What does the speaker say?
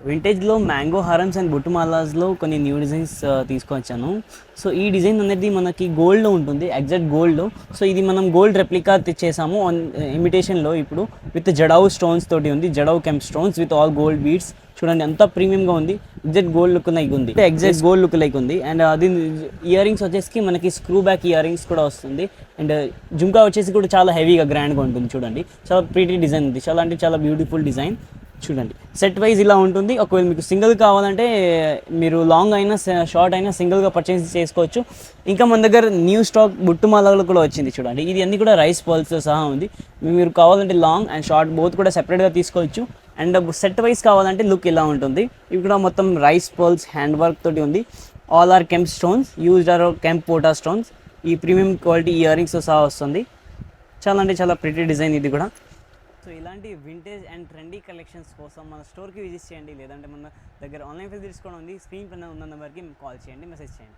వింటేజ్లో mango హారమ్స్ and బొట్టుమాలాస్లో కొన్ని new designs తీసుకొచ్చాను. సో ఈ డిజైన్ అనేది మనకి గోల్డ్లో ఉంటుంది, ఎగ్జాక్ట్ గోల్డ్లో. సో ఇది మనం గోల్డ్ రెప్లికా తెచ్చేసాము ఆన్ ఇమిటేషన్లో. ఇప్పుడు విత్ జడావు స్టోన్స్ తోటి ఉంది, jadau kemp stones with all gold beads. చూడండి ఎంత ప్రీమియంగా ఉంది, ఎగ్జాక్ట్ గోల్డ్ లుక్ లైక్ ఉంది, ఎగ్జాక్ట్ గోల్డ్ లుక్ లైక్ ఉంది. అండ్ అది ఇయర్ రింగ్స్ వచ్చేసి మనకి స్క్రూ బ్యాక్ ఇయర్ రింగ్స్ కూడా వస్తుంది. అండ్ జుంకా వచ్చేసి కూడా చాలా హెవీగా గ్రాండ్గా ఉంటుంది. చూడండి చాలా ప్రీటీ డిజైన్ ఉంది, చాలా అంటే చాలా బ్యూటిఫుల్ డిజైన్. చూడండి సెట్ వైజ్ ఇలా ఉంటుంది. ఒకవేళ మీకు సింగిల్ కావాలంటే మీరు లాంగ్ అయినా షార్ట్ అయినా సింగిల్గా పర్చేస్ చేసుకోవచ్చు. ఇంకా మన దగ్గర న్యూ స్టాక్ బుట్టుమాలలో కూడా వచ్చింది. చూడండి ఇది అన్ని కూడా రైస్ పర్ల్స్తో సహా ఉంది. మీరు కావాలంటే లాంగ్ అండ్ షార్ట్ బోత్ కూడా సెపరేట్గా తీసుకోవచ్చు. అండ్ సెట్ వైజ్ కావాలంటే లుక్ ఇలా ఉంటుంది. ఇవి కూడా మొత్తం రైస్ పర్ల్స్ హ్యాండ్ వర్క్ తోటి ఉంది. All are kemp stones, used are kemp పోటా స్టోన్స్. ఈ ప్రీమియం క్వాలిటీ ఇయర్ రింగ్స్తో సహా వస్తుంది. చాలా అంటే చాలా ప్రిటీ డిజైన్ ఇది కూడా. సో ఇలాంటి వింటేజ్ అండ్ ట్రెండీ కలెక్షన్స్ కోసం మన స్టోర్కి విజిట్ చేయండి, లేదంటే మన దగ్గర ఆన్లైన్ ఫెసిలిటీస్ కూడా ఉంది. స్క్రీన్ పైన ఉన్న నెంబర్కి కాల్ చేయండి, మెసేజ్ చేయండి.